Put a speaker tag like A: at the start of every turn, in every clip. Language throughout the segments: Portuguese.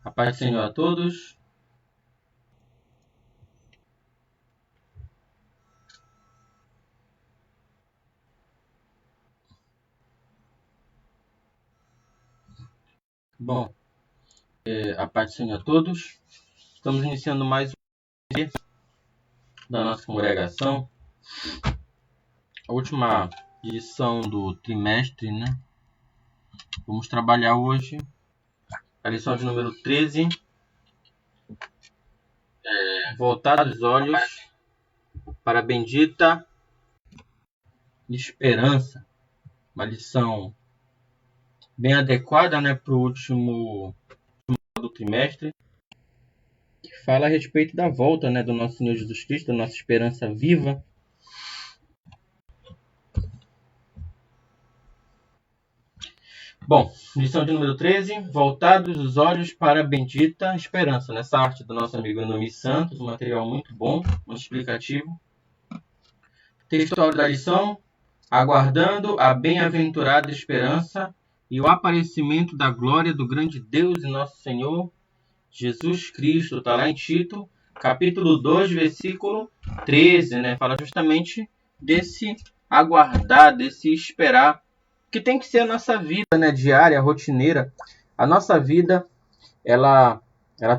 A: A paz do Senhor a todos. Bom, a paz do Senhor a todos. Estamos iniciando mais um dia da nossa congregação. A última lição do trimestre, né? Vamos trabalhar hoje a lição de número 13. Voltar os olhos para a bendita esperança. Uma lição bem adequada, né, para o último do trimestre, que fala a respeito da volta, né, do nosso Senhor Jesus Cristo, da nossa esperança viva. Bom, lição de número 13, voltados os olhos para a bendita esperança. Nessa arte do nosso amigo Nomi Santos, um material muito bom, muito explicativo. Textual da lição, aguardando a bem-aventurada esperança e o aparecimento da glória do grande Deus e nosso Senhor Jesus Cristo. Está lá em Tito, capítulo 2, versículo 13, né? Fala justamente desse aguardar, desse esperar, que tem que ser a nossa vida, né, diária, rotineira. A nossa vida, ela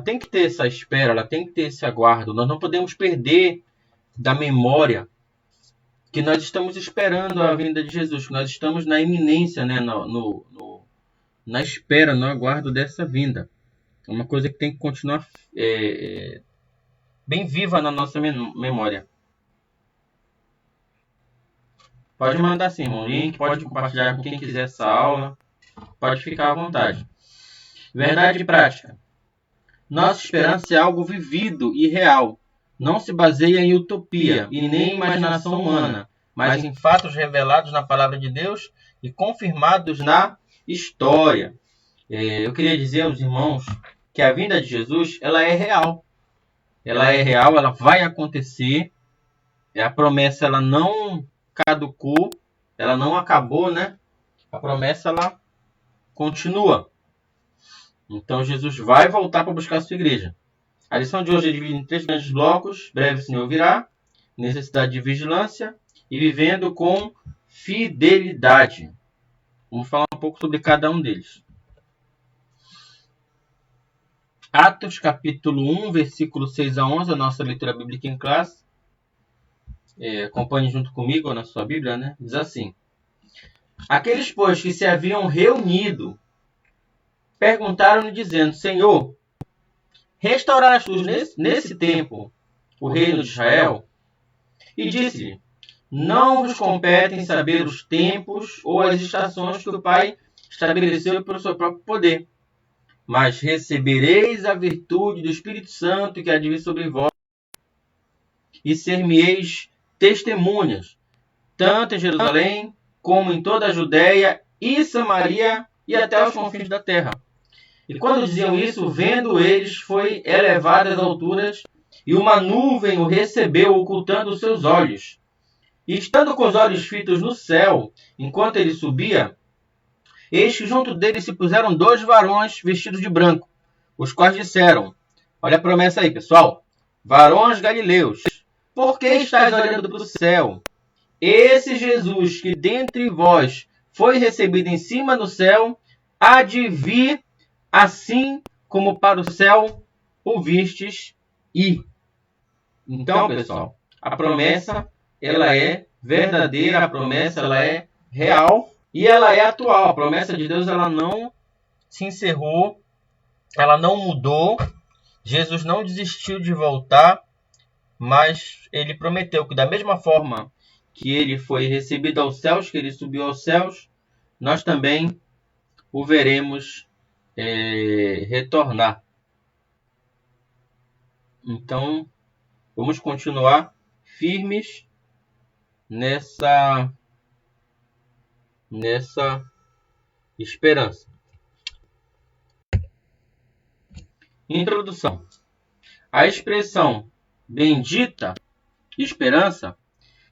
A: tem que ter essa espera, ela tem que ter esse aguardo. Nós não podemos perder da memória que nós estamos esperando a vinda de Jesus, que nós estamos na iminência, né, na espera, no aguardo dessa vinda. É uma coisa que tem que continuar bem viva na nossa memória. Pode mandar sim, irmão, link, pode compartilhar com quem quiser essa aula, pode ficar à vontade. Verdade prática. Nossa esperança é algo vivido e real. Não se baseia em utopia e nem em imaginação humana, mas em fatos revelados na palavra de Deus e confirmados na história. Eu queria dizer aos irmãos que a vinda de Jesus, ela é real. Ela é real, ela vai acontecer. A promessa, ela não caducou, ela não acabou, né? A promessa, ela continua. Então, Jesus vai voltar para buscar a sua igreja. A lição de hoje é dividida em 3 grandes blocos. Breve o Senhor virá, necessidade de vigilância e vivendo com fidelidade. Vamos falar um pouco sobre cada um deles. Atos, capítulo 1, versículo 6 a 11, a nossa leitura bíblica em classe. Acompanhe junto comigo na sua Bíblia, né? Diz assim: Aqueles, pois, que se haviam reunido, perguntaram-lhe, dizendo: Senhor, restaurarás tu nesse tempo o reino de Israel? E disse-lhe: Não vos competem saber os tempos ou as estações que o Pai estabeleceu pelo seu próprio poder, mas recebereis a virtude do Espírito Santo que há de vir sobre vós, e ser-me-eis testemunhas, tanto em Jerusalém, como em toda a Judéia e Samaria e até os confins da terra. E quando diziam isso, vendo eles, foi elevado às alturas, e uma nuvem o recebeu, ocultando os seus olhos. E estando com os olhos fitos no céu, enquanto ele subia, eis que junto dele se puseram 2 varões vestidos de branco, os quais disseram: Olha a promessa aí, pessoal. Varões galileus, por que estáis olhando para o céu? Esse Jesus que dentre vós foi recebido em cima no céu, há de vir assim como para o céu o vistes ir. Então, pessoal, a promessa, ela é verdadeira, a promessa, ela é real e ela é atual. A promessa de Deus, ela não se encerrou, ela não mudou. Jesus não desistiu de voltar, mas ele prometeu que da mesma forma que ele foi recebido aos céus, que ele subiu aos céus, nós também o veremos retornar. Então, vamos continuar firmes nessa esperança. Introdução. A expressão bendita esperança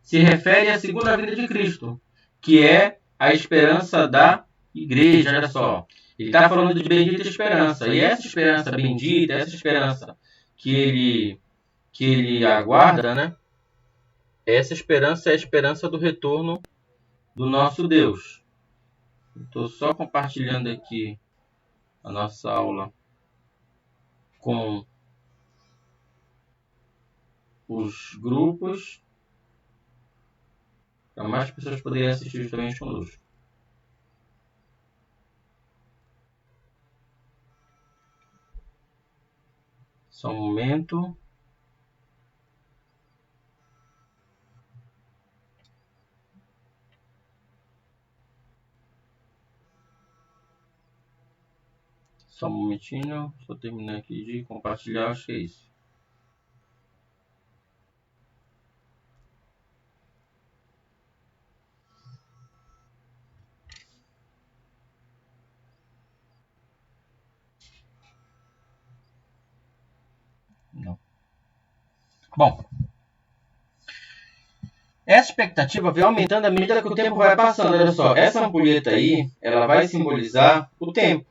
A: se refere à segunda vinda de Cristo, que é a esperança da igreja. Olha só, Ele está falando de bendita esperança. E essa esperança bendita, essa esperança que ele aguarda, né? Essa esperança é a esperança do retorno do nosso Deus. Estou só compartilhando aqui a nossa aula com os grupos, para mais pessoas poderem assistir justamente conosco. Só um momento. Só um momentinho. Só terminar aqui de compartilhar, acho que é isso. Não. Bom, essa expectativa vem aumentando à medida que o tempo vai passando. Olha só, essa ampulheta aí, ela vai simbolizar o tempo.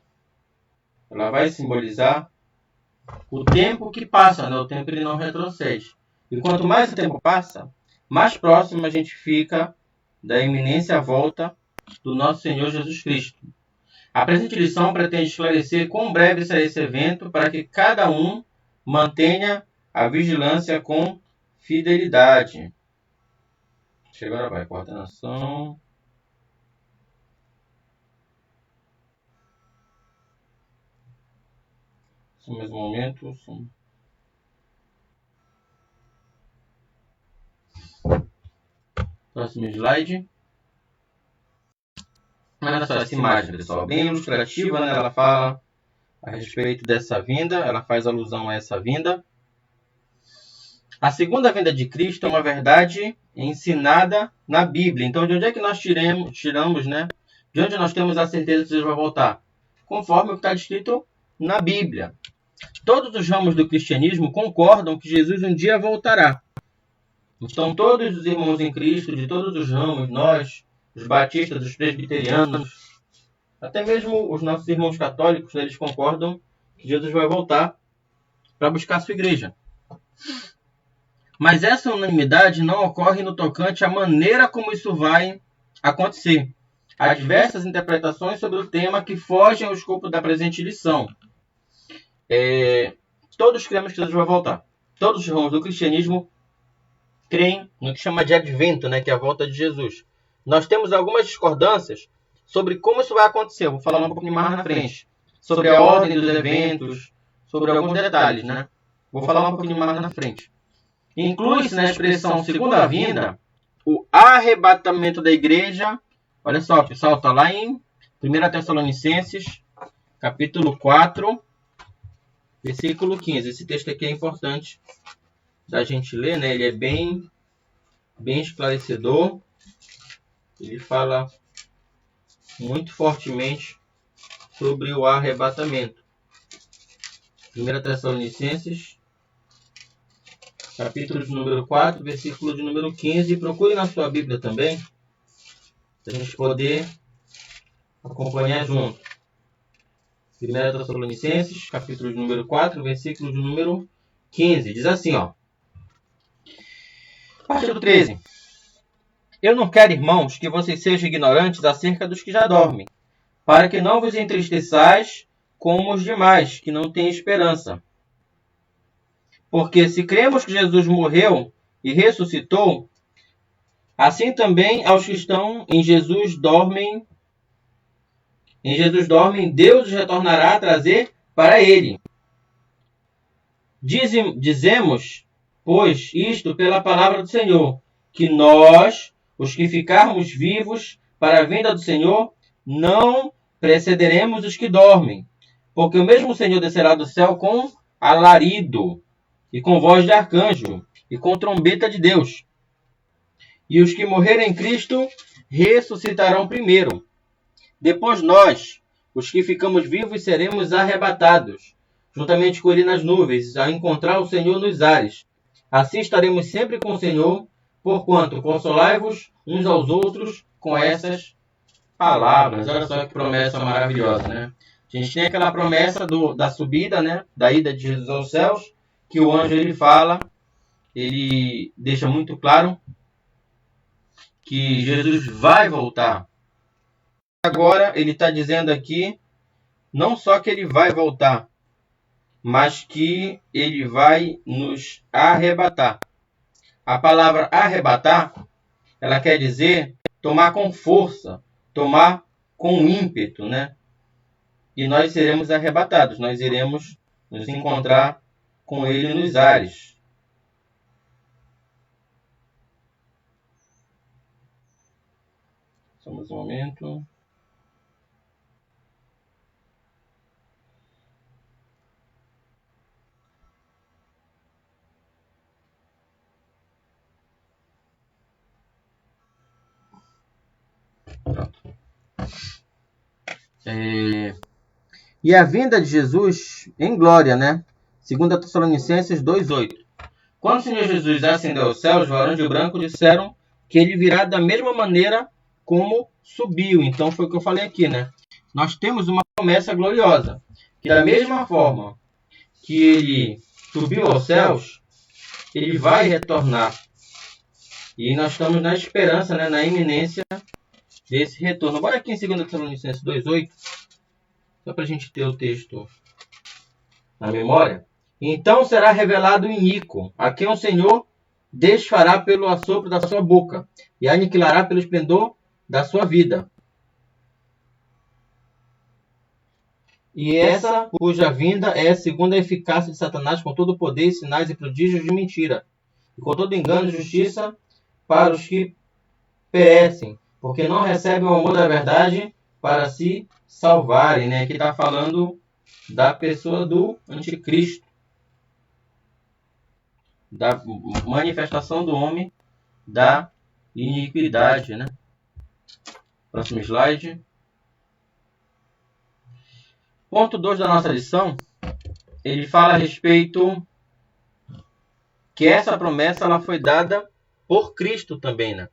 A: Ela vai simbolizar o tempo que passa, né? O tempo ele não retrocede. E quanto mais o tempo passa, mais próximo a gente fica da iminência volta do nosso Senhor Jesus Cristo. A presente lição pretende esclarecer quão breve será esse evento para que cada um mantenha a vigilância com fidelidade. Agora vai, coordenação. Só mais um momento. Próximo slide. Olha só essa imagem, pessoal. Bem ilustrativa, né? Ela fala a respeito dessa vinda. Ela faz alusão a essa vinda. A segunda vinda de Cristo é uma verdade ensinada na Bíblia. Então, de onde é que nós tiramos, né? De onde nós temos a certeza que Jesus vai voltar? Conforme o que está descrito na Bíblia. Todos os ramos do cristianismo concordam que Jesus um dia voltará. Então, todos os irmãos em Cristo, de todos os ramos, nós, os batistas, os presbiterianos, até mesmo os nossos irmãos católicos, eles concordam que Jesus vai voltar para buscar a sua igreja. Mas essa unanimidade não ocorre no tocante à maneira como isso vai acontecer. Há diversas interpretações sobre o tema que fogem ao escopo da presente lição. Todos cremos que Jesus vai voltar. Todos os ramos do cristianismo creem no que chama de advento, né, que é a volta de Jesus. Nós temos algumas discordâncias sobre como isso vai acontecer. Eu vou falar um pouquinho mais na frente. Sobre a ordem dos eventos, sobre alguns detalhes, né? Vou falar um pouquinho mais na frente. Inclui-se na expressão segunda vinda o arrebatamento da igreja. Olha só, pessoal, está lá em 1 Tessalonicenses, capítulo 4, versículo 15. Esse texto aqui é importante da gente ler, né? Ele é bem esclarecedor. Ele fala muito fortemente sobre o arrebatamento. 1 Tessalonicenses, capítulo de número 4, versículo de número 15. Procure na sua Bíblia também, para a gente poder acompanhar junto. 1 Tessalonicenses, capítulo de número 4, versículo de número 15. Diz assim, ó. Parte do 13. Eu não quero, irmãos, que vocês sejam ignorantes acerca dos que já dormem, para que não vos entristeçais como os demais, que não têm esperança. Porque se cremos que Jesus morreu e ressuscitou, assim também aos que estão em Jesus dormem, Deus os retornará a trazer para ele. Dizemos, pois, isto pela palavra do Senhor, que nós, os que ficarmos vivos para a vinda do Senhor, não precederemos os que dormem, porque o mesmo Senhor descerá do céu com alarido, e com voz de arcanjo, e com trombeta de Deus. E os que morrerem em Cristo ressuscitarão primeiro. Depois nós, os que ficamos vivos, seremos arrebatados, juntamente com ele nas nuvens, a encontrar o Senhor nos ares. Assim estaremos sempre com o Senhor, porquanto consolai-vos uns aos outros com essas palavras. Olha só que promessa maravilhosa, né? A gente tem aquela promessa da subida, né? Da ida de Jesus aos céus, que o anjo ele fala, ele deixa muito claro que Jesus vai voltar. Agora ele está dizendo aqui, não só que ele vai voltar, mas que ele vai nos arrebatar. A palavra arrebatar, ela quer dizer tomar com força, tomar com ímpeto, né? E nós seremos arrebatados, nós iremos nos encontrar com ele nos ares. Só mais um momento. Pronto. E a vinda de Jesus em glória, né? 2 Tessalonicenses 2,8. Quando o Senhor Jesus ascendeu aos céus, os varões de branco disseram que ele virá da mesma maneira como subiu. Então foi o que eu falei aqui, né? Nós temos uma promessa gloriosa, que da mesma forma que ele subiu aos céus, ele vai retornar. E nós estamos na esperança, né? Na iminência desse retorno. Bora aqui em 2 Tessalonicenses 2,8, só para a gente ter o texto na memória. Então será revelado o iníquo, a quem o Senhor desfará pelo assopro da sua boca, e aniquilará pelo esplendor da sua vida. E essa cuja vinda é segundo a eficácia de Satanás, com todo o poder, sinais e prodígios de mentira, e com todo engano e justiça para os que perecem, porque não recebem o amor da verdade para se salvarem. Né? Aqui está falando da pessoa do anticristo, da manifestação do homem da iniquidade. Né? Próximo slide. Ponto 2 da nossa lição, ele fala a respeito que essa promessa ela foi dada por Cristo também, né?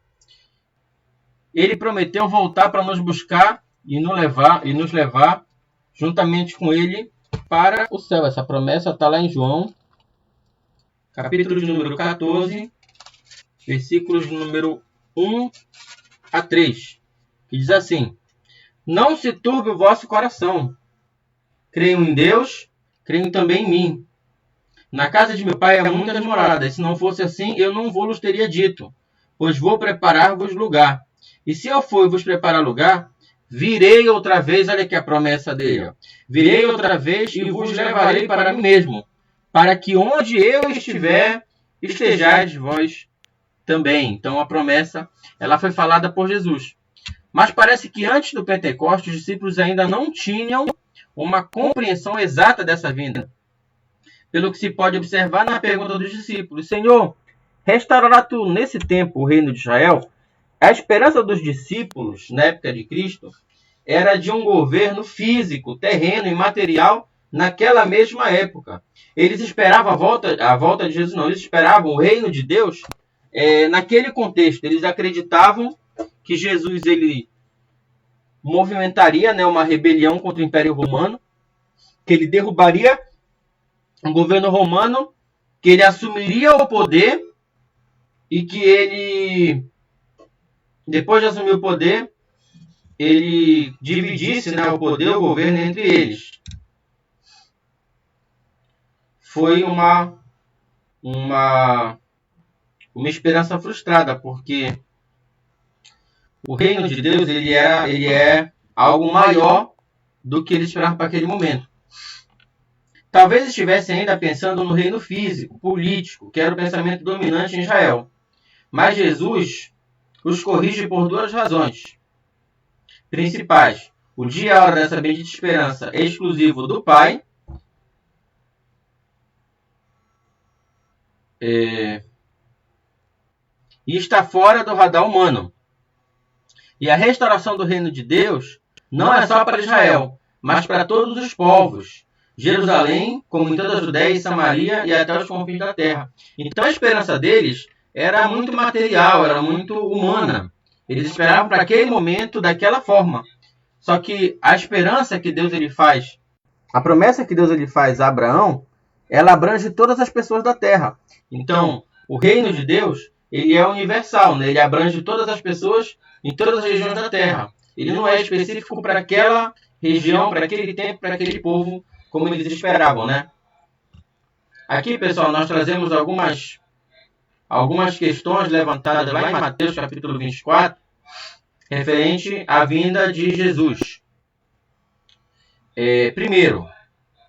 A: Ele prometeu voltar para nos buscar e nos levar juntamente com ele para o céu. Essa promessa está lá em João, capítulo de número 14, versículos de número 1 a 3, que diz assim: Não se turbe o vosso coração. Creio em Deus, creio também em mim. Na casa de meu pai há muitas moradas. Se não fosse assim, eu não vos teria dito, pois vou preparar-vos lugar. E se eu for e vos preparar lugar, virei outra vez, olha aqui a promessa dele. Virei outra vez e vos levarei para mim mesmo, para que onde eu estiver, estejais vós também. Então a promessa, ela foi falada por Jesus. Mas parece que antes do Pentecostes, os discípulos ainda não tinham uma compreensão exata dessa vinda. Pelo que se pode observar na pergunta dos discípulos: Senhor, restaurará tu nesse tempo o reino de Israel? A esperança dos discípulos, na época de Cristo, era de um governo físico, terreno e material naquela mesma época. Eles esperavam a volta de Jesus, não. Eles esperavam o reino de Deus naquele contexto. Eles acreditavam que Jesus ele movimentaria, né, uma rebelião contra o Império Romano, que ele derrubaria o governo romano, que ele assumiria o poder e que ele, depois de assumir o poder, ele dividisse, né, o poder, o governo entre eles. Foi uma esperança frustrada, porque o reino de Deus ele é algo maior do que eles esperavam para aquele momento. Talvez estivessem ainda pensando no reino físico, político, que era o pensamento dominante em Israel. Mas Jesus os corrige por duas razões principais. O dia e a hora dessa bendita esperança é exclusivo do Pai. E está fora do radar humano. E a restauração do reino de Deus não é só para Israel, mas para todos os povos. Jerusalém, como em toda a Judéia e Samaria e até os confins da terra. Então a esperança deles era muito material, era muito humana. Eles esperavam para aquele momento daquela forma. Só que a esperança que Deus ele faz, a promessa que Deus ele faz a Abraão, ela abrange todas as pessoas da terra. Então, o reino de Deus, ele é universal, né? Ele abrange todas as pessoas em todas as regiões da terra. Ele não é específico para aquela região, para aquele tempo, para aquele povo, como eles esperavam, né? Aqui, pessoal, nós trazemos algumas questões levantadas lá em Mateus capítulo 24, referente à vinda de Jesus. Primeiro,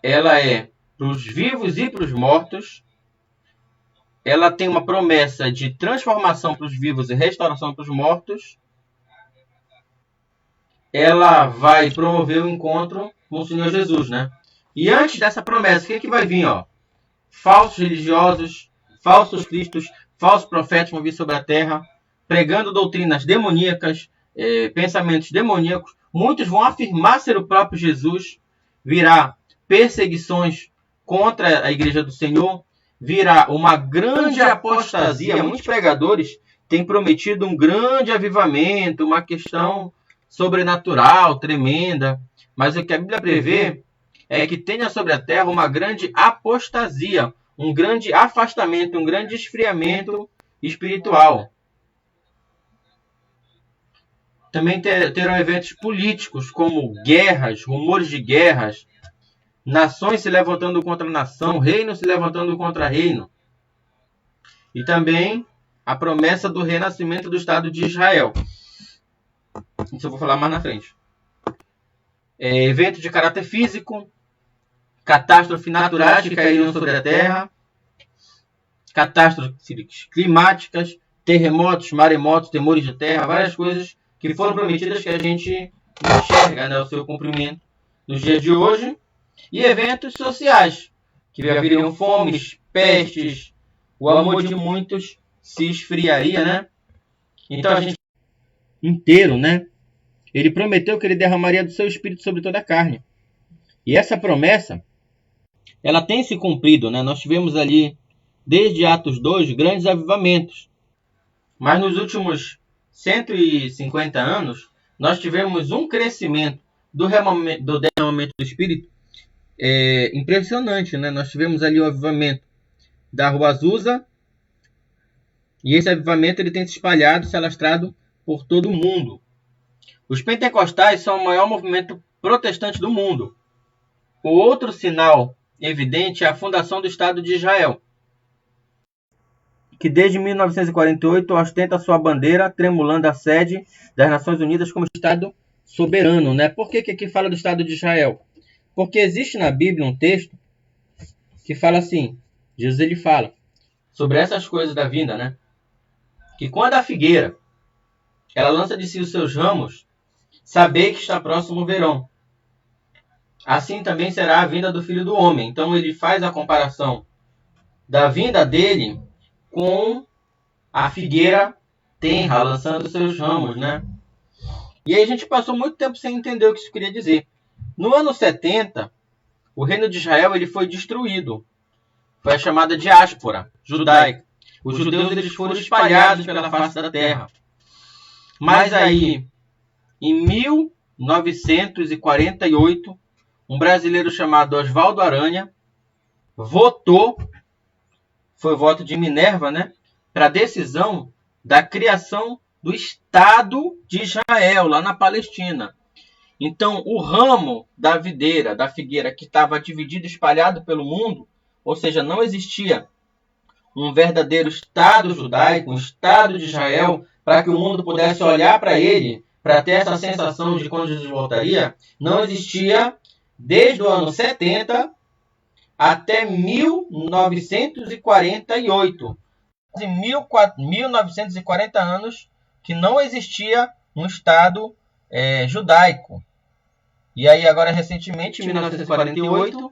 A: ela é para os vivos e para os mortos. Ela tem uma promessa de transformação para os vivos e restauração para os mortos. Ela vai promover o encontro com o Senhor Jesus, né? E antes dessa promessa, o que vai vir? Falsos religiosos, falsos cristos, falsos profetas vão vir sobre a terra, pregando doutrinas demoníacas, pensamentos demoníacos. Muitos vão afirmar ser o próprio Jesus. Virá perseguições contra a igreja do Senhor. Virá uma grande apostasia. Muitos pregadores têm prometido um grande avivamento, uma questão sobrenatural, tremenda. Mas o que a Bíblia prevê é que tenha sobre a terra uma grande apostasia, um grande afastamento, um grande esfriamento espiritual. Também terão eventos políticos, como guerras, rumores de guerras, nações se levantando contra nação, reino se levantando contra reino. E também a promessa do renascimento do Estado de Israel. Isso eu vou falar mais na frente. Eventos de caráter físico, catástrofes naturais que cairiam sobre a terra, catástrofes climáticas, terremotos, maremotos, temores de terra, várias coisas que foram prometidas que a gente enxerga, né, o seu cumprimento nos dias de hoje. E eventos sociais, que haveriam fomes, pestes, o amor de muitos se esfriaria, né? Então a gente inteiro, né? Ele prometeu que ele derramaria do seu espírito sobre toda a carne. E essa promessa, ela tem se cumprido, né? Nós tivemos ali, desde Atos 2, grandes avivamentos. Mas nos últimos 150 anos, nós tivemos um crescimento do derramamento do Espírito impressionante, né? Nós tivemos ali o avivamento da Rua Azusa, e esse avivamento ele tem se espalhado, se alastrado por todo o mundo. Os pentecostais são o maior movimento protestante do mundo. O outro sinal evidente é a fundação do Estado de Israel, que desde 1948 ostenta sua bandeira tremulando a sede das Nações Unidas como Estado soberano, né? Por que aqui fala do Estado de Israel? Porque existe na Bíblia um texto que fala assim, Jesus ele fala sobre essas coisas da vinda, né? Que quando a figueira ela lança de si os seus ramos, sabei que está próximo o verão. Assim também será a vinda do Filho do Homem. Então ele faz a comparação da vinda dele com a figueira tenra, lançando seus ramos, né? E aí a gente passou muito tempo sem entender o que isso queria dizer. No ano 70, o reino de Israel ele foi destruído. Foi a chamada diáspora judaica. Os judeus eles foram espalhados pela face da terra. Mas aí, em 1948, um brasileiro chamado Oswaldo Aranha votou, foi o voto de Minerva, né, para a decisão da criação do Estado de Israel, lá na Palestina. Então, o ramo da videira, da figueira, que estava dividido, espalhado pelo mundo, ou seja, não existia um verdadeiro Estado judaico, um Estado de Israel, para que o mundo pudesse olhar para ele, para ter essa sensação de quando Jesus voltaria, não existia desde o ano 70 até 1948. Quase 1940 anos que não existia um Estado judaico. E aí agora recentemente, em 1948,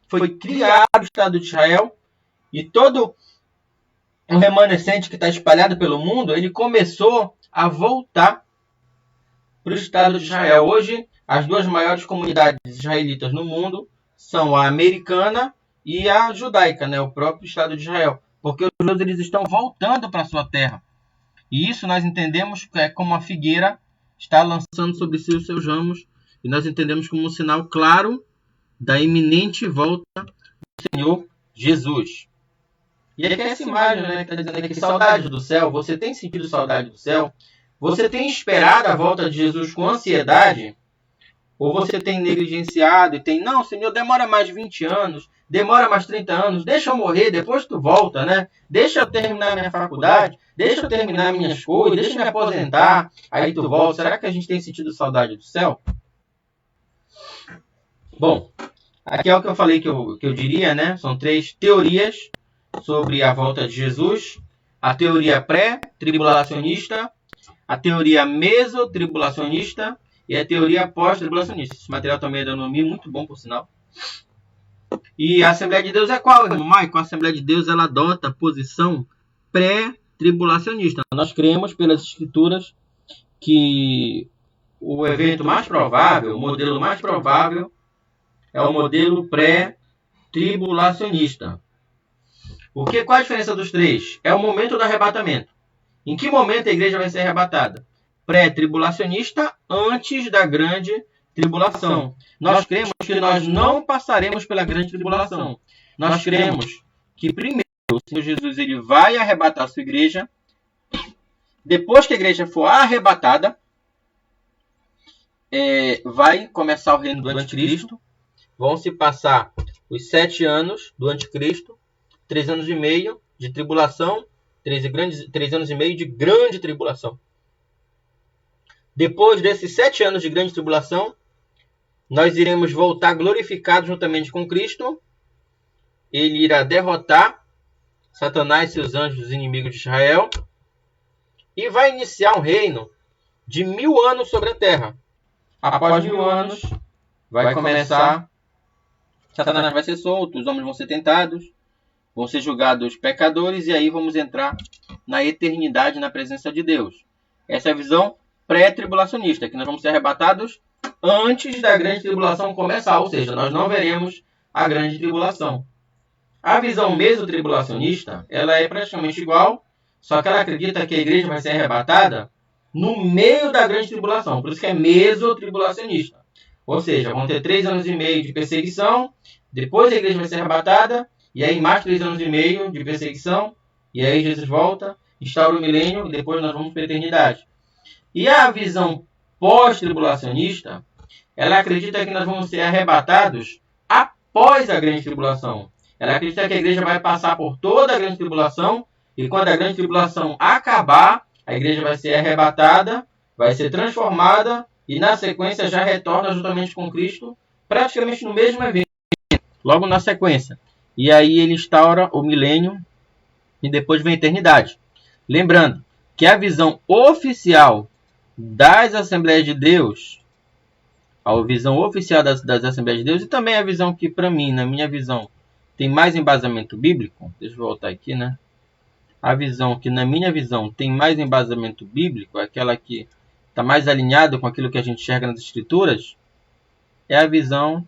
A: foi criado o Estado de Israel e todo o remanescente que está espalhado pelo mundo, ele começou a voltar para o Estado de Israel. Hoje, as duas maiores comunidades israelitas no mundo são a americana e a judaica, né? O próprio Estado de Israel. Porque os judeus eles estão voltando para a sua terra. E isso nós entendemos que é como a figueira está lançando sobre si os seus ramos e nós entendemos como um sinal claro da iminente volta do Senhor Jesus. E aqui é essa imagem, né, que está dizendo aqui, saudade do céu. Você tem sentido saudade do céu? Você tem esperado a volta de Jesus com ansiedade? Ou você tem negligenciado e tem, não, Senhor, demora mais 20 anos, demora mais 30 anos, deixa eu morrer, depois tu volta, né? Deixa eu terminar minha faculdade, deixa eu terminar minhas coisas, deixa eu me aposentar, aí tu volta. Será que a gente tem sentido saudade do céu? Bom, aqui é o que eu falei que eu diria, né? São 3 teorias sobre a volta de Jesus. A teoria pré-tribulacionista, a teoria mesotribulacionista e a teoria pós-tribulacionista. Esse material também é da Nomi, muito bom, por sinal. E a Assembleia de Deus é qual, irmão Maicon? A Assembleia de Deus, ela adota a posição pré-tribulacionista. Nós cremos pelas Escrituras que o evento mais provável, o modelo mais provável, é o modelo pré-tribulacionista. Qual a diferença dos 3? É o momento do arrebatamento. Em que momento a igreja vai ser arrebatada? Pré-tribulacionista, antes da grande tribulação. Nós cremos que nós não passaremos pela grande tribulação. Nós cremos que primeiro o Senhor Jesus ele vai arrebatar a sua igreja. Depois que a igreja for arrebatada, vai começar o reino do anticristo. Vão se passar os 7 anos do anticristo, 3 anos e meio de tribulação, 3 anos e meio de grande tribulação. Depois desses 7 anos de grande tribulação, nós iremos voltar glorificados juntamente com Cristo. Ele irá derrotar Satanás e seus anjos, os inimigos de Israel, e vai iniciar um reino de 1000 anos sobre a terra. Após 1000 anos, vai começar, Satanás vai ser solto, os homens vão ser tentados, vão ser julgados pecadores, e aí vamos entrar na eternidade, na presença de Deus. Essa é a visão pré-tribulacionista, que nós vamos ser arrebatados antes da grande tribulação começar, ou seja, nós não veremos a grande tribulação. A visão mesotribulacionista, ela é praticamente igual, só que ela acredita que a igreja vai ser arrebatada no meio da grande tribulação, por isso que é mesotribulacionista. Ou seja, vão ter 3 anos e meio de perseguição, depois a igreja vai ser arrebatada, e aí mais 3 anos e meio de perseguição, e aí Jesus volta, instaura o milênio, e depois nós vamos para a eternidade. E a visão pós-tribulacionista, ela acredita que nós vamos ser arrebatados após a grande tribulação. Ela acredita que a igreja vai passar por toda a grande tribulação, e quando a grande tribulação acabar, a igreja vai ser arrebatada, vai ser transformada, e na sequência já retorna juntamente com Cristo, praticamente no mesmo evento, logo na sequência. E aí ele instaura o milênio, e depois vem a eternidade. Lembrando que a visão oficial das Assembleias de Deus, a visão oficial das Assembleias de Deus, e também a visão que, para mim, na minha visão, tem mais embasamento bíblico, deixa eu voltar aqui, né? A visão que, na minha visão, tem mais embasamento bíblico, aquela que está mais alinhada com aquilo que a gente enxerga nas Escrituras, é a visão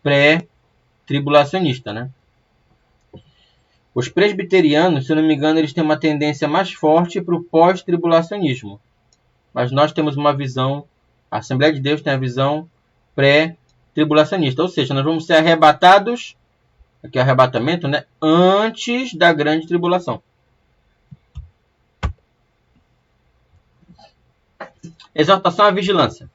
A: pré-tribulacionista, né? Os presbiterianos, se eu não me engano, eles têm uma tendência mais forte para o pós-tribulacionismo. Mas nós temos uma visão, a Assembleia de Deus tem a visão pré-tribulacionista. Ou seja, nós vamos ser arrebatados, aqui é o arrebatamento, né? Antes da grande tribulação. Exortação à vigilância.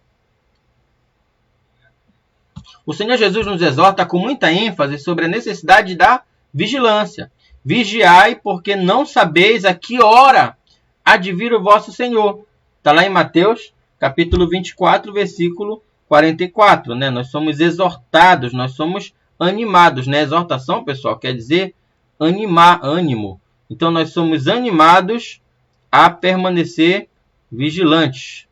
A: O Senhor Jesus nos exorta com muita ênfase sobre a necessidade da vigilância. Vigiai, porque não sabeis a que hora há de vir o vosso Senhor. Está lá em Mateus, capítulo 24, versículo 44. Né? Nós somos exortados, nós somos animados. Né? Exortação, pessoal, quer dizer animar, ânimo. Então, nós somos animados a permanecer vigilantes.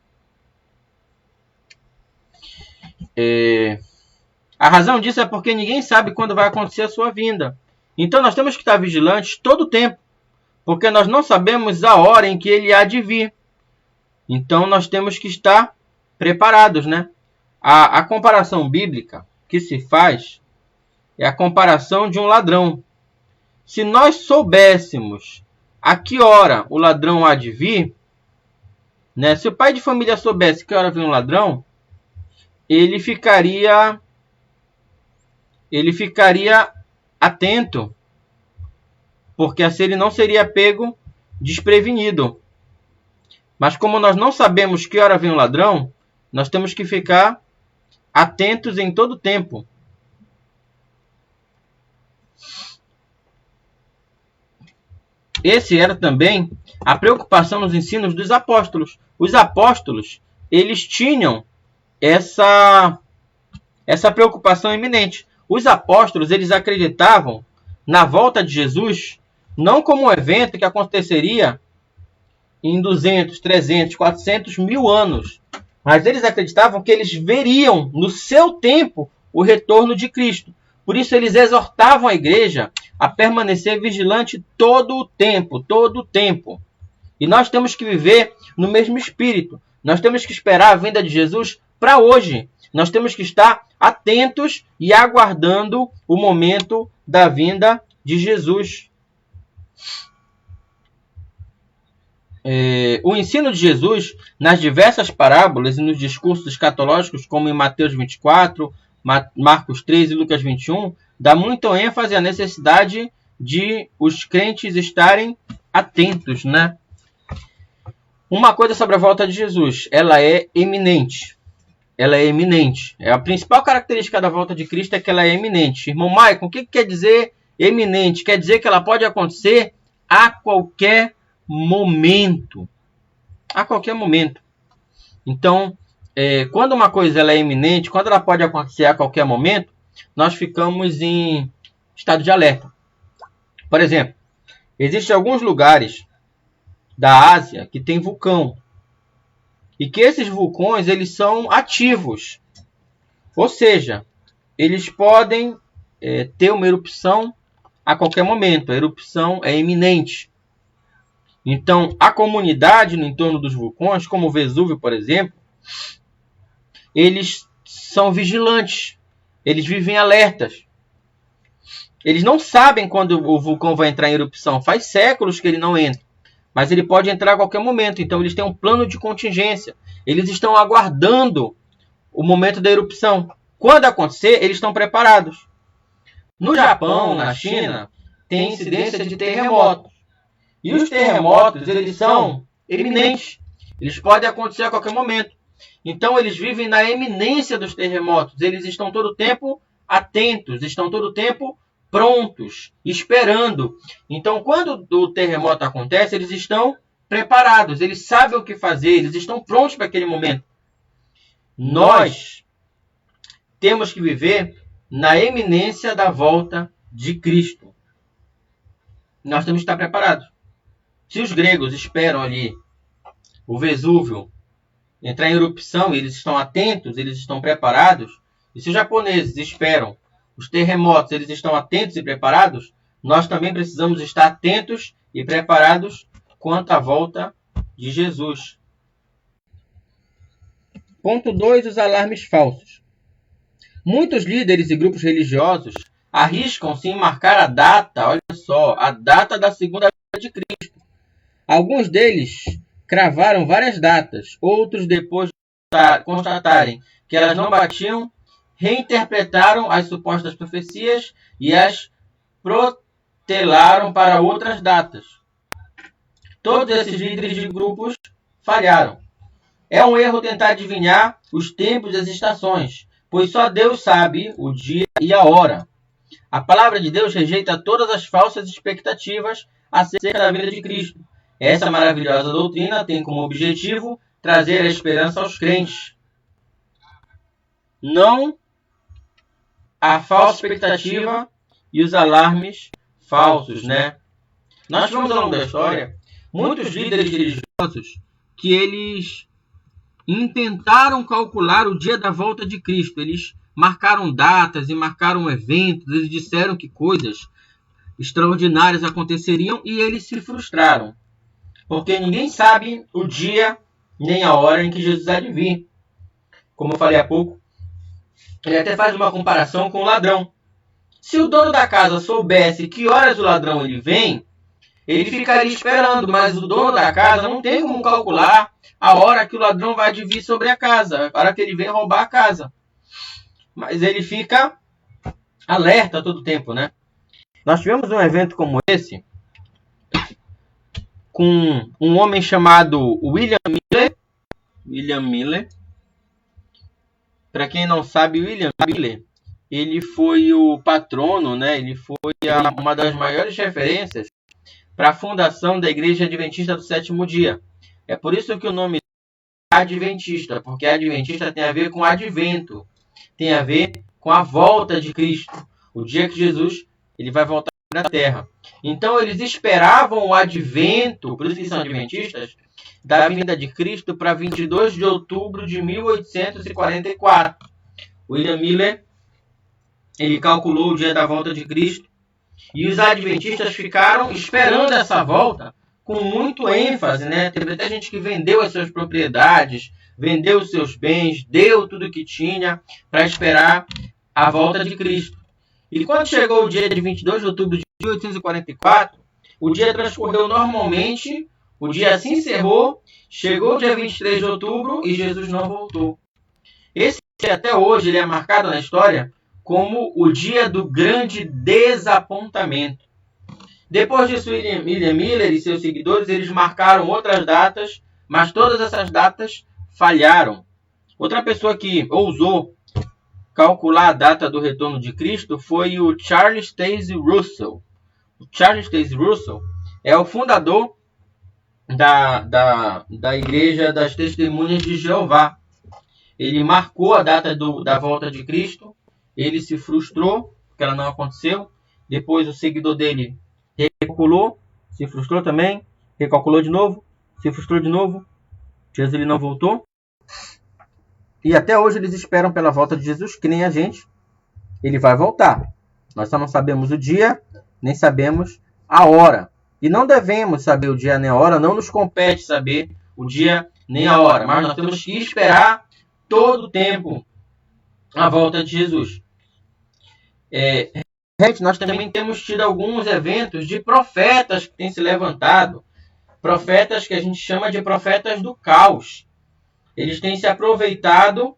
A: A razão disso é porque ninguém sabe quando vai acontecer a sua vinda. Então nós temos que estar vigilantes todo o tempo, porque nós não sabemos a hora em que ele há de vir. Então nós temos que estar preparados, né? A comparação bíblica que se faz é a comparação de um ladrão. Se nós soubéssemos a que hora o ladrão há de vir, né? Se o pai de família soubesse que hora vinha um ladrão, ele ficaria atento, porque assim ele não seria pego desprevenido. Mas como nós não sabemos que hora vem um ladrão, nós temos que ficar atentos em todo tempo. Esse era também a preocupação nos ensinos dos apóstolos. Os apóstolos, eles tinham essa preocupação iminente. Os apóstolos, eles acreditavam na volta de Jesus não como um evento que aconteceria em 200, 300, 400 mil anos. Mas eles acreditavam que eles veriam no seu tempo o retorno de Cristo. Por isso eles exortavam a igreja a permanecer vigilante todo o tempo. E nós temos que viver no mesmo espírito. Nós temos que esperar a vinda de Jesus para hoje. Nós temos que estar atentos e aguardando o momento da vinda de Jesus. O ensino de Jesus nas diversas parábolas e nos discursos escatológicos, como em Mateus 24, Marcos 3 e Lucas 21, dá muito ênfase à necessidade de os crentes estarem atentos, né? Uma coisa sobre a volta de Jesus, ela é eminente. A principal característica da volta de Cristo é que ela é eminente. Irmão Maicon, o que quer dizer eminente? Quer dizer que ela pode acontecer a qualquer momento. A qualquer momento. Então, quando uma coisa ela é iminente, quando ela pode acontecer a qualquer momento, nós ficamos em estado de alerta. Por exemplo, existem alguns lugares da Ásia que tem vulcão. E que esses vulcões eles são ativos. Ou seja, eles podem ter uma erupção a qualquer momento. A erupção é iminente. Então, a comunidade no entorno dos vulcões, como o Vesúvio, por exemplo, eles são vigilantes. Eles vivem alertas. Eles não sabem quando o vulcão vai entrar em erupção. Faz séculos que ele não entra. Mas ele pode entrar a qualquer momento. Então, eles têm um plano de contingência. Eles estão aguardando o momento da erupção. Quando acontecer, eles estão preparados. No Japão, na China, tem incidência de terremotos. E os terremotos, eles são eminentes. Eles podem acontecer a qualquer momento. Então, eles vivem na eminência dos terremotos. Eles estão todo o tempo atentos, estão todo o tempo prontos, esperando. Então, quando o terremoto acontece, eles estão preparados. Eles sabem o que fazer, eles estão prontos para aquele momento. Nós temos que viver na eminência da volta de Cristo. Nós temos que estar preparados. Se os gregos esperam ali o Vesúvio entrar em erupção, eles estão atentos, eles estão preparados, e se os japoneses esperam os terremotos, eles estão atentos e preparados, nós também precisamos estar atentos e preparados quanto à volta de Jesus. Ponto 2, os alarmes falsos. Muitos líderes e grupos religiosos arriscam-se em marcar a data, olha só, a data da segunda vinda de Cristo. Alguns deles cravaram várias datas, outros, depois de constatarem que elas não batiam, reinterpretaram as supostas profecias e as protelaram para outras datas. Todos esses líderes de grupos falharam. É um erro tentar adivinhar os tempos e as estações, pois só Deus sabe o dia e a hora. A palavra de Deus rejeita todas as falsas expectativas acerca da vinda de Cristo. Essa maravilhosa doutrina tem como objetivo trazer a esperança aos crentes. Não a falsa expectativa e os alarmes falsos, né? Nós tivemos ao longo da história muitos líderes religiosos que eles intentaram calcular o dia da volta de Cristo. Eles marcaram datas e marcaram eventos, eles disseram que coisas extraordinárias aconteceriam e eles se frustraram. Porque ninguém sabe o dia nem a hora em que Jesus há de vir. Como eu falei há pouco, ele até faz uma comparação com o ladrão. Se o dono da casa soubesse que horas o ladrão ele vem, ele ficaria esperando, mas o dono da casa não tem como calcular a hora que o ladrão vai vir sobre a casa, a hora que ele vem roubar a casa. Mas ele fica alerta todo tempo, né? Nós tivemos um evento como esse com um homem chamado William Miller. Para quem não sabe, William Miller, ele foi o patrono, né? Ele foi uma das maiores referências para a fundação da Igreja Adventista do Sétimo Dia. É por isso que o nome é Adventista, porque Adventista tem a ver com advento, tem a ver com a volta de Cristo, o dia que Jesus ele vai voltar para a Terra. Então eles esperavam o advento, por isso que são adventistas, da vinda de Cristo para 22 de outubro de 1844. William Miller, ele calculou o dia da volta de Cristo e os adventistas ficaram esperando essa volta com muito ênfase, né? Teve até gente que vendeu as suas propriedades, vendeu os seus bens, deu tudo que tinha para esperar a volta de Cristo. E quando chegou o dia de 22 de outubro de 1844, o dia transcorreu normalmente, o dia se encerrou, chegou o dia 23 de outubro e Jesus não voltou. Esse dia até hoje ele é marcado na história como o dia do grande desapontamento. Depois disso, William Miller e seus seguidores eles marcaram outras datas, mas todas essas datas falharam. Outra pessoa que ousou calcular a data do retorno de Cristo foi o Charles Taze Russell. O Charles Taze Russell é o fundador da Igreja das Testemunhas de Jeová. Ele marcou a data da volta de Cristo, ele se frustrou, porque ela não aconteceu. Depois o seguidor dele recalculou, se frustrou também, recalculou de novo, se frustrou de novo. Jesus ele não voltou. E até hoje eles esperam pela volta de Jesus, que nem a gente. Ele vai voltar. Nós só não sabemos o dia, nem sabemos a hora. E não devemos saber o dia nem a hora, não nos compete saber o dia nem a hora. Mas nós temos que esperar todo o tempo a volta de Jesus. Nós também temos tido alguns eventos de profetas que têm se levantado. Profetas que a gente chama de profetas do caos. Eles têm se aproveitado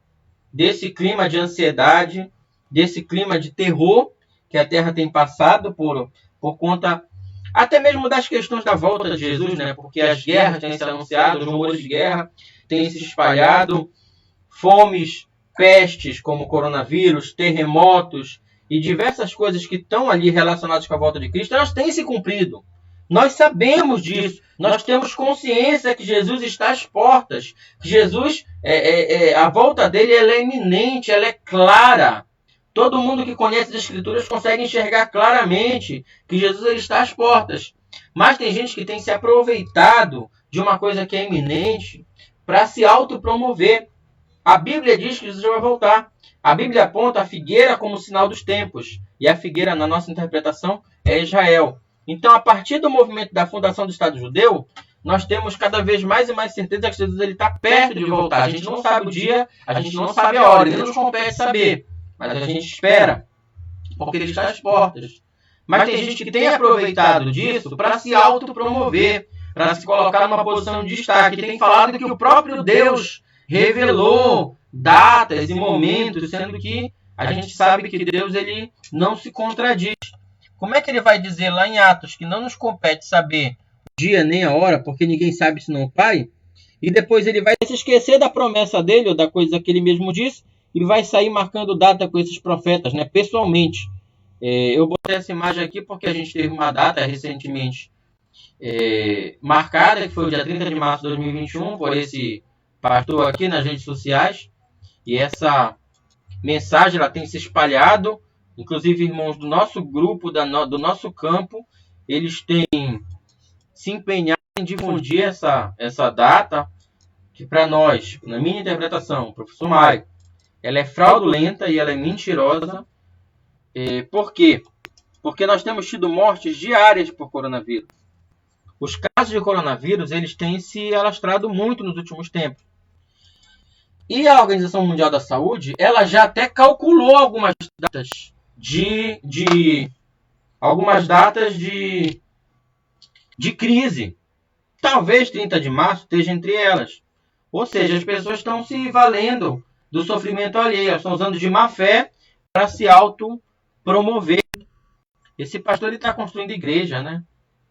A: desse clima de ansiedade, desse clima de terror que a Terra tem passado por conta até mesmo das questões da volta de Jesus, né? Porque as guerras têm se anunciado, os rumores de guerra têm se espalhado, fomes, pestes como coronavírus, terremotos e diversas coisas que estão ali relacionadas com a volta de Cristo, elas têm se cumprido. Nós sabemos disso. Nós temos consciência que Jesus está às portas. Que Jesus, a volta dele ela é iminente, ela é clara. Todo mundo que conhece as Escrituras consegue enxergar claramente que Jesus ele está às portas. Mas tem gente que tem se aproveitado de uma coisa que é iminente para se autopromover. A Bíblia diz que Jesus vai voltar. A Bíblia aponta a figueira como sinal dos tempos. E a figueira, na nossa interpretação, é Israel. Então, a partir do movimento da fundação do Estado Judeu, nós temos cada vez mais e mais certeza que Jesus está perto de voltar. A gente não sabe o dia, a gente não sabe a hora, ele não nos compete saber. Mas a gente espera, porque ele está às portas. Mas tem gente que tem aproveitado disso para se autopromover, para se colocar numa posição de destaque. Tem falado que o próprio Deus revelou datas e momentos, sendo que a gente sabe que Deus ele não se contradiz. Como é que ele vai dizer lá em Atos que não nos compete saber o dia nem a hora, porque ninguém sabe senão o Pai? E depois ele vai se esquecer da promessa dele, ou da coisa que ele mesmo disse, e vai sair marcando data com esses profetas, né? Pessoalmente. Eu botei essa imagem aqui porque a gente teve uma data recentemente marcada, que foi o dia 30 de março de 2021, por esse pastor aqui nas redes sociais. E essa mensagem ela tem se espalhado. Inclusive, irmãos do nosso grupo, do nosso campo, eles têm se empenhado em difundir essa data, que para nós, na minha interpretação, professor Maio, ela é fraudulenta e ela é mentirosa. Por quê? Porque nós temos tido mortes diárias por coronavírus. Os casos de coronavírus eles têm se alastrado muito nos últimos tempos. E a Organização Mundial da Saúde ela já até calculou algumas datas de crise. Talvez 30 de março esteja entre elas. Ou seja, as pessoas estão se valendo do sofrimento alheio, elas estão usando de má fé para se autopromover. Esse pastor está construindo igreja, né?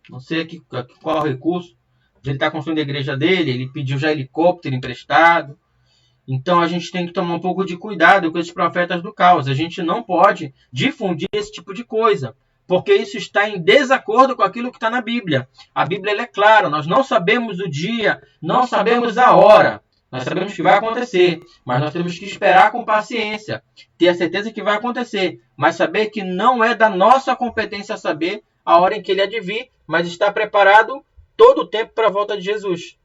A: Não sei aqui qual é o recurso. Ele está construindo a igreja dele, ele pediu já helicóptero emprestado. Então a gente tem que tomar um pouco de cuidado com esses profetas do caos. A gente não pode difundir esse tipo de coisa, porque isso está em desacordo com aquilo que está na Bíblia. A Bíblia ela é clara, nós não sabemos o dia, não sabemos a hora. Nós sabemos que vai acontecer, mas nós temos que esperar com paciência, ter a certeza que vai acontecer, mas saber que não é da nossa competência saber a hora em que ele há de vir, mas estar preparado todo o tempo para a volta de Jesus.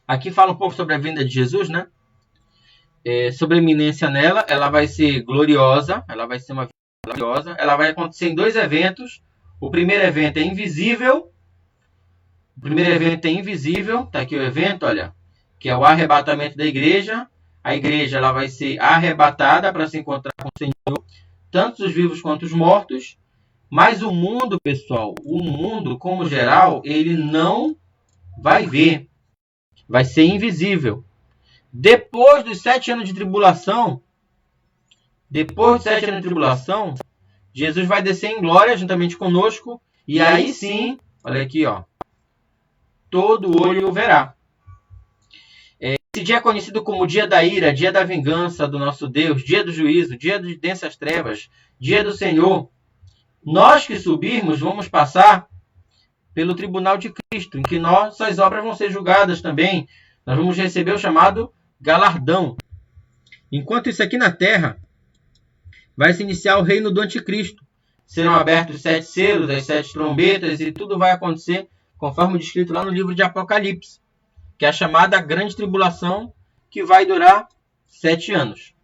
A: Aqui fala um pouco sobre a vinda de Jesus, né? Sobre a iminência nela, ela vai ser gloriosa, ela vai ser uma vinda gloriosa, ela vai acontecer em 2 eventos. O primeiro evento é invisível. Tá aqui o evento, olha, que é o arrebatamento da igreja. A igreja ela vai ser arrebatada para se encontrar com o Senhor, tanto os vivos quanto os mortos. Mas o mundo, pessoal, o mundo como geral, ele não vai ver. Vai ser invisível. Depois dos 7 anos de tribulação, Jesus vai descer em glória juntamente conosco. E aí sim, olha aqui, ó, todo olho o verá. Esse dia é conhecido como dia da ira, dia da vingança do nosso Deus, dia do juízo, dia de densas trevas, dia do Senhor. Nós que subirmos vamos passar pelo tribunal de Cristo, em que nossas obras vão ser julgadas também. Nós vamos receber o chamado galardão. Enquanto isso aqui na terra, vai se iniciar o reino do anticristo. Serão abertos os 7 selos, as 7 trombetas, e tudo vai acontecer conforme descrito lá no livro de Apocalipse, que é a chamada grande tribulação, que vai durar 7 anos.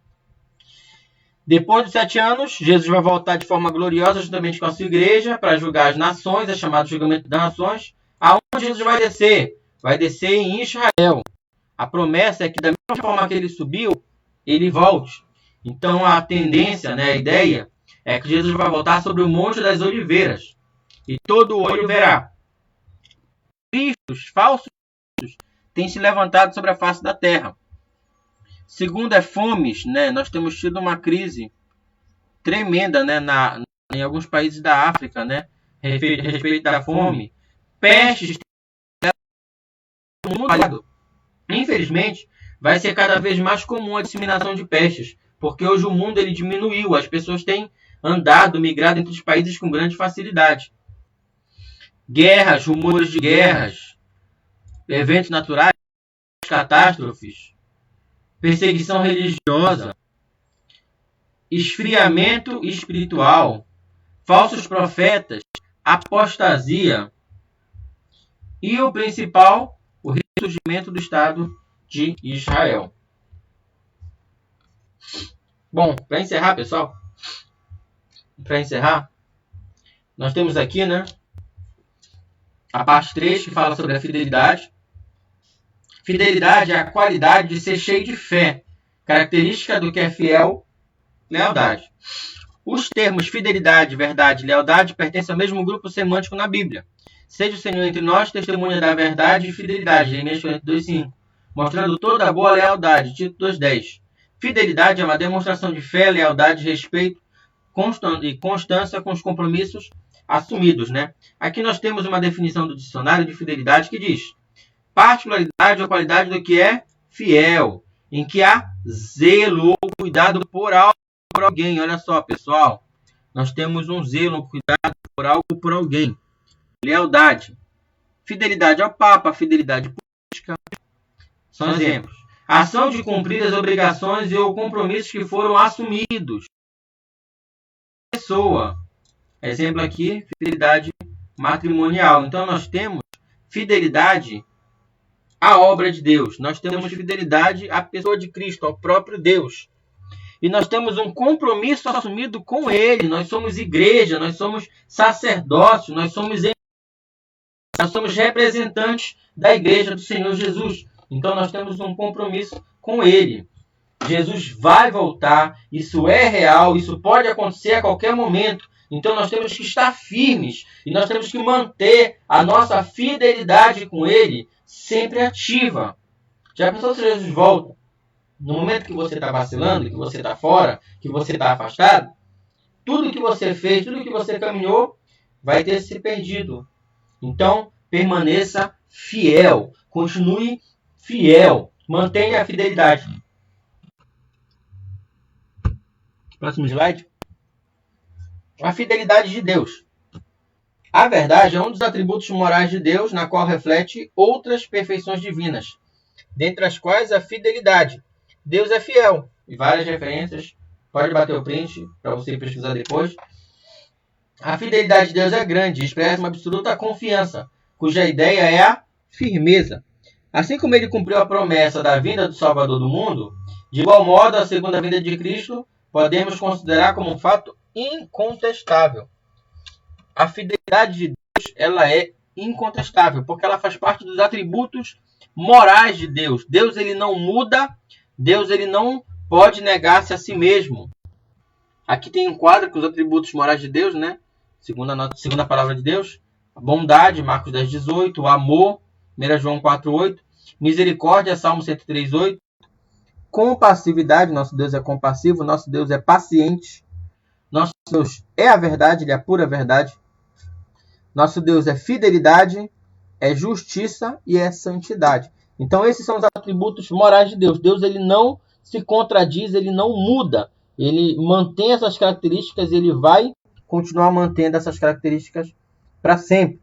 A: Depois dos 7 anos, Jesus vai voltar de forma gloriosa juntamente com a sua igreja para julgar as nações, é chamado julgamento das nações. Aonde Jesus vai descer? Vai descer em Israel. A promessa é que da mesma forma que ele subiu, ele volte. Então a tendência, né, a ideia, é que Jesus vai voltar sobre o Monte das Oliveiras. E todo olho verá. Cristos, falsos cristos, têm se levantado sobre a face da terra. Segundo é fomes, né? Nós temos tido uma crise tremenda, né? Em alguns países da África, né? A respeito da fome. Pestes. Infelizmente, vai ser cada vez mais comum a disseminação de pestes, porque hoje o mundo ele diminuiu, as pessoas têm andado, migrado entre os países com grande facilidade. Guerras, rumores de guerras, eventos naturais, catástrofes, perseguição religiosa, esfriamento espiritual, falsos profetas, apostasia e o principal, o ressurgimento do Estado de Israel. Bom, para encerrar, pessoal, nós temos aqui, né, a parte 3 que fala sobre a fidelidade. Fidelidade é a qualidade de ser cheio de fé, característica do que é fiel, lealdade. Os termos fidelidade, verdade e lealdade pertencem ao mesmo grupo semântico na Bíblia. Seja o Senhor entre nós testemunha da verdade e fidelidade, Jeremias 42:5, mostrando toda a boa lealdade, Tito 2:10. Fidelidade é uma demonstração de fé, lealdade, respeito e constância com os compromissos assumidos, né? Aqui nós temos uma definição do dicionário de fidelidade que diz: particularidade ou qualidade do que é fiel, em que há zelo ou cuidado por algo, por alguém. Olha só, pessoal, nós temos um zelo, um cuidado por algo, por alguém. Lealdade, fidelidade ao Papa, fidelidade política, são exemplos. Ação de cumprir as obrigações e ou compromissos que foram assumidos. Pessoa, exemplo aqui, fidelidade matrimonial. Então nós temos fidelidade à obra de Deus. Nós temos fidelidade à pessoa de Cristo, ao próprio Deus. E nós temos um compromisso assumido com Ele. Nós somos igreja, nós somos sacerdócio, nós somos representantes da igreja do Senhor Jesus. Então nós temos um compromisso com Ele. Jesus vai voltar, isso é real, isso pode acontecer a qualquer momento. Então nós temos que estar firmes e nós temos que manter a nossa fidelidade com Ele sempre ativa. Já pensou se Jesus volta? No momento que você está vacilando, que você está fora, que você está afastado, tudo que você fez, tudo que você caminhou, vai ter se perdido. Então, permaneça fiel. Continue fiel. Mantenha a fidelidade. Próximo slide. A fidelidade de Deus. A verdade é um dos atributos morais de Deus, na qual reflete outras perfeições divinas, dentre as quais a fidelidade. Deus é fiel. E várias referências. Pode bater o print para você pesquisar depois. A fidelidade de Deus é grande e expressa uma absoluta confiança, cuja ideia é a firmeza. Assim como ele cumpriu a promessa da vinda do Salvador do mundo, de igual modo a segunda vinda de Cristo podemos considerar como um fato incontestável. A fidelidade de Deus, ela é incontestável, porque ela faz parte dos atributos morais de Deus. Deus, ele não muda, Deus, ele não pode negar-se a si mesmo. Aqui tem um quadro com os atributos morais de Deus, né? Segundo a palavra de Deus. A bondade, Marcos 10:18. O amor, 1 João 4:8. Misericórdia, Salmo 103:8. Compassividade, nosso Deus é compassivo, nosso Deus é paciente. Nosso Deus é a verdade, ele é a pura verdade. Nosso Deus é fidelidade, é justiça e é santidade. Então esses são os atributos morais de Deus. Deus, ele não se contradiz, ele não muda. Ele mantém essas características e ele vai continuar mantendo essas características para sempre.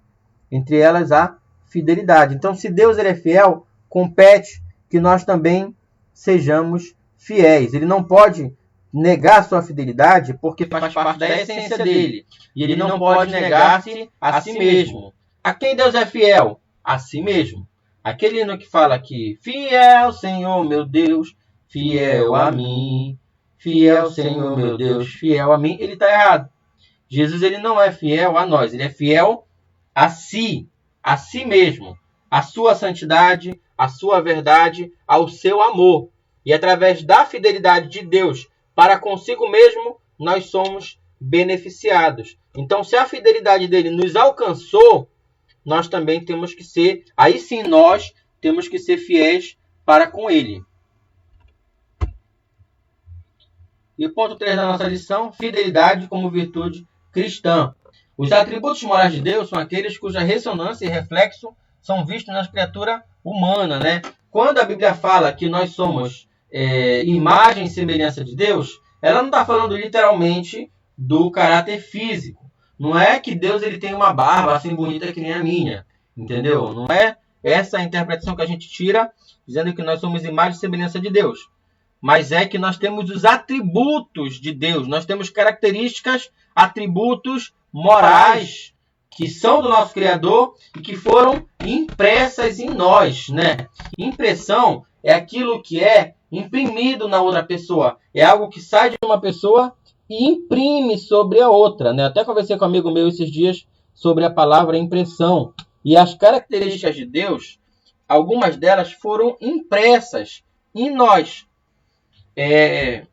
A: Entre elas a fidelidade. Então, se Deus, ele é fiel, compete que nós também sejamos fiéis. Ele não pode negar sua fidelidade porque faz parte da essência dele. E ele não pode negar-se a si mesmo. A quem Deus é fiel? A si mesmo. Aquele hino que fala que fiel, Senhor, meu Deus, fiel a mim. Fiel, Senhor, meu Deus, fiel a mim. Ele está errado. Jesus, ele não é fiel a nós. Ele é fiel a si mesmo. A sua santidade, a sua verdade, ao seu amor. E através da fidelidade de Deus para consigo mesmo, nós somos beneficiados. Então, se a fidelidade dele nos alcançou, nós também temos que ser, aí sim nós temos que ser fiéis para com ele. E o ponto 3 da nossa lição, fidelidade como virtude cristã. Os atributos morais de Deus são aqueles cuja ressonância e reflexo são vistos na criatura humana, né? Quando a Bíblia fala que nós somos imagem e semelhança de Deus, ela não está falando literalmente do caráter físico. Não é que Deus ele tem uma barba assim bonita que nem a minha, entendeu? Não é essa a interpretação que a gente tira dizendo que nós somos imagem e semelhança de Deus. Mas é que nós temos os atributos de Deus. Nós temos características, atributos morais que são do nosso Criador e que foram impressas em nós, né? Impressão é aquilo que é imprimido na outra pessoa. É algo que sai de uma pessoa e imprime sobre a outra, né? Até conversei com um amigo meu esses dias sobre a palavra impressão. E as características de Deus, algumas delas foram impressas em nós.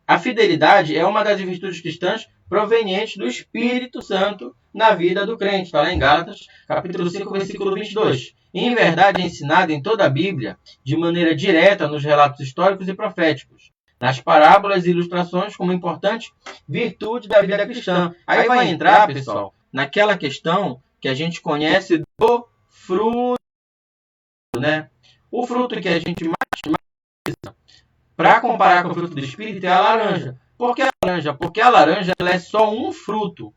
A: A fidelidade é uma das virtudes cristãs provenientes do Espírito Santo na vida do crente. Está lá em Gálatas, capítulo 5, versículo 22. Em verdade é ensinada em toda a Bíblia, de maneira direta nos relatos históricos e proféticos, nas parábolas e ilustrações como importante virtude da vida cristã. Aí vai entrar, pessoal, naquela questão que a gente conhece do fruto, né? O fruto que a gente mais utiliza para comparar com o fruto do Espírito é a laranja. Por que a laranja? Porque a laranja ela é só um fruto,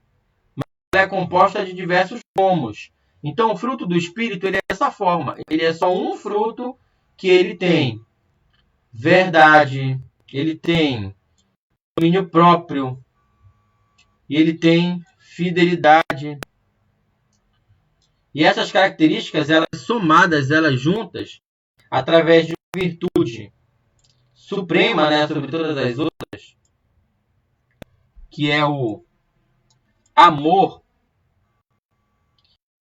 A: mas ela é composta de diversos pomos. Então, o fruto do Espírito ele é dessa forma. Ele é só um fruto que ele tem verdade, ele tem domínio próprio e ele tem fidelidade. E essas características, elas somadas, elas juntas, através de uma virtude suprema, né, sobre todas as outras, que é o amor,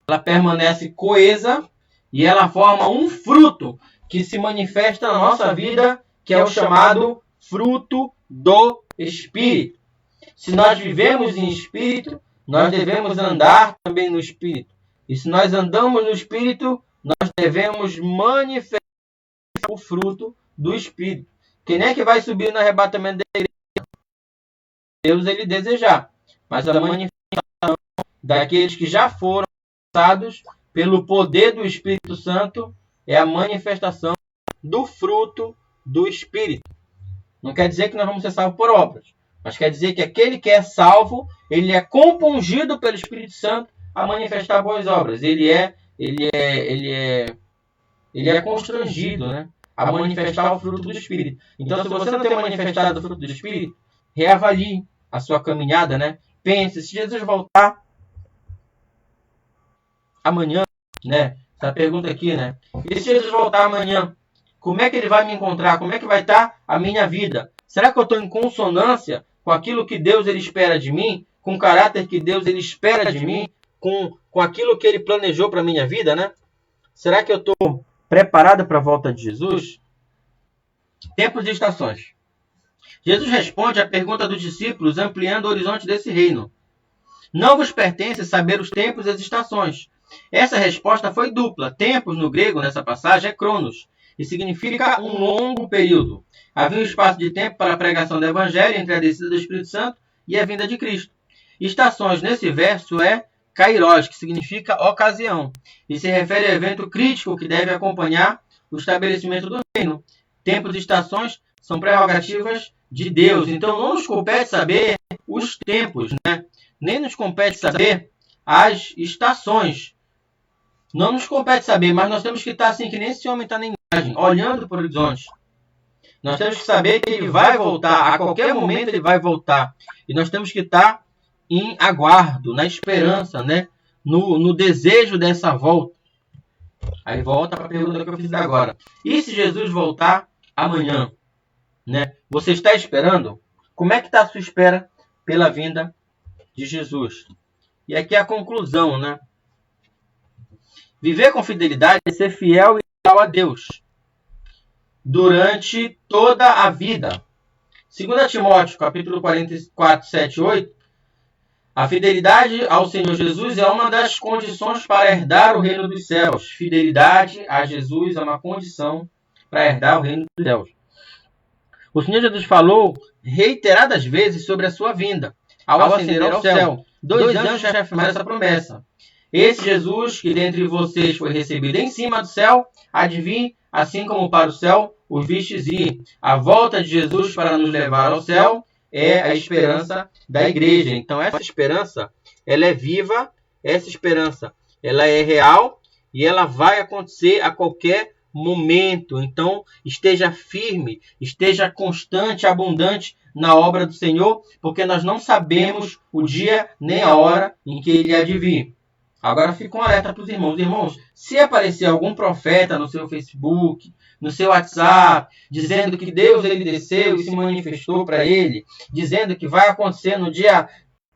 A: ela permanece coesa e ela forma um fruto que se manifesta na nossa vida, que é o chamado fruto do Espírito. Se nós vivemos em Espírito, nós devemos andar também no Espírito. E se nós andamos no Espírito, nós devemos manifestar o fruto do Espírito. Quem é que vai subir no arrebatamento da igreja? Deus ele desejar. Mas a manifestação daqueles que já foram alcançados pelo poder do Espírito Santo é a manifestação do fruto do Espírito. Não quer dizer que nós vamos ser salvos por obras, mas quer dizer que aquele que é salvo, ele é compungido pelo Espírito Santo a manifestar boas obras. Ele é constrangido, né, a manifestar o fruto do Espírito. Então, se você não tem manifestado o fruto do Espírito, reavalie a sua caminhada, né? Pense, se Jesus voltar amanhã, né? Essa pergunta aqui, né? E se Jesus voltar amanhã, como é que ele vai me encontrar? Como é que vai estar a minha vida? Será que eu estou em consonância com aquilo que Deus ele espera de mim? Com o caráter que Deus ele espera de mim? Com aquilo que ele planejou para a minha vida, né? Será que eu estou preparado para a volta de Jesus? Tempos e estações. Jesus responde à pergunta dos discípulos, ampliando o horizonte desse reino. Não vos pertence saber os tempos e as estações. Essa resposta foi dupla. Tempos, no grego, nessa passagem, é cronos, e significa um longo período. Havia um espaço de tempo para a pregação do Evangelho entre a descida do Espírito Santo e a vinda de Cristo. Estações, nesse verso, é kairos, que significa ocasião, e se refere ao evento crítico que deve acompanhar o estabelecimento do reino. Tempos e estações são prerrogativas de Deus, então não nos compete saber os tempos, né? Nem nos compete saber as estações. Não nos compete saber, mas nós temos que estar assim, que nem esse homem está na imagem, olhando para o horizonte. Nós temos que saber que ele vai voltar, a qualquer momento ele vai voltar. E nós temos que estar em aguardo, na esperança, né? No desejo dessa volta. Aí volta para a pergunta que eu fiz agora. E se Jesus voltar amanhã? Né? Você está esperando? Como é que está a sua espera pela vinda de Jesus? E aqui é a conclusão, né? Viver com fidelidade é ser fiel e leal a Deus durante toda a vida. 2 Timóteo, capítulo 44, 7 e 8, a fidelidade ao Senhor Jesus é uma das condições para herdar o reino dos céus. Fidelidade a Jesus é uma condição para herdar o reino dos céus. O Senhor Jesus falou reiteradas vezes sobre a sua vinda, ao ascender ao céu. 2 anjos já afirmaram essa promessa. Esse Jesus, que dentre vocês foi recebido em cima do céu, há de vir, assim como para o céu o vistes ir. A volta de Jesus para nos levar ao céu é a esperança da igreja. Então essa esperança, ela é viva, essa esperança, ela é real e ela vai acontecer a qualquer momento. Então esteja firme, esteja constante, abundante na obra do Senhor, porque nós não sabemos o dia nem a hora em que ele há de vir. Agora fica um alerta para os irmãos. Irmãos, se aparecer algum profeta no seu Facebook, no seu WhatsApp, dizendo que Deus ele desceu e se manifestou para ele, dizendo que vai acontecer no dia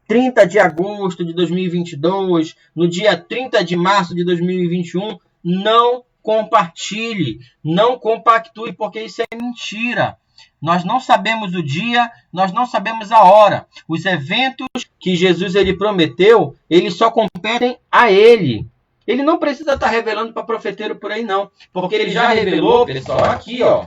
A: 30 de agosto de 2022, no dia 30 de março de 2021, não compartilhe, não compactue, porque isso é mentira. Nós não sabemos o dia, nós não sabemos a hora. Os eventos que Jesus ele prometeu, eles só competem a ele. Ele não precisa estar revelando para profeteiro por aí, não. Porque ele já revelou, pessoal, aqui, ó.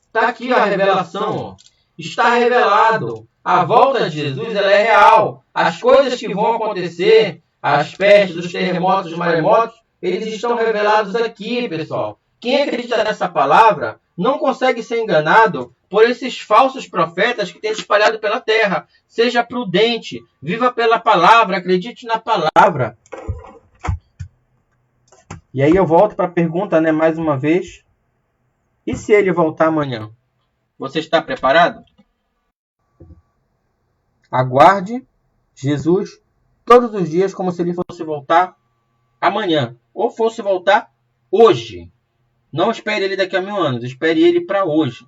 A: Está aqui a revelação, ó. Está revelado. A volta de Jesus ela é real. As coisas que vão acontecer, as pestes, os terremotos, os maremotos, eles estão revelados aqui, pessoal. Quem acredita nessa palavra não consegue ser enganado por esses falsos profetas que têm espalhado pela terra. Seja prudente, viva pela palavra, acredite na palavra. E aí eu volto para a pergunta, né, mais uma vez. E se ele voltar amanhã? Você está preparado? Aguarde Jesus todos os dias como se ele fosse voltar amanhã. Ou fosse voltar hoje. Não espere ele daqui a 1000 anos. Espere ele para hoje.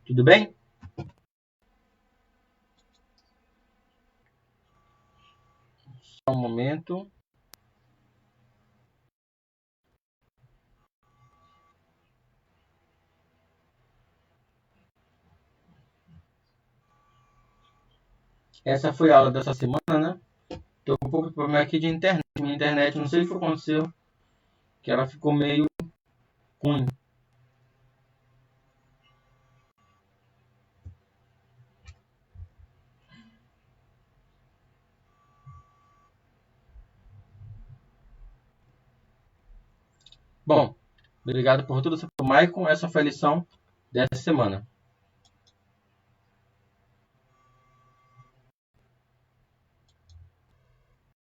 A: Tudo bem? Só um momento. Essa foi a aula dessa semana, né? Tô com um pouco de problema aqui de internet. Minha internet, não sei o que aconteceu, que ela ficou meio ruim. Bom, obrigado por tudo, Maicon. Essa foi a lição dessa semana.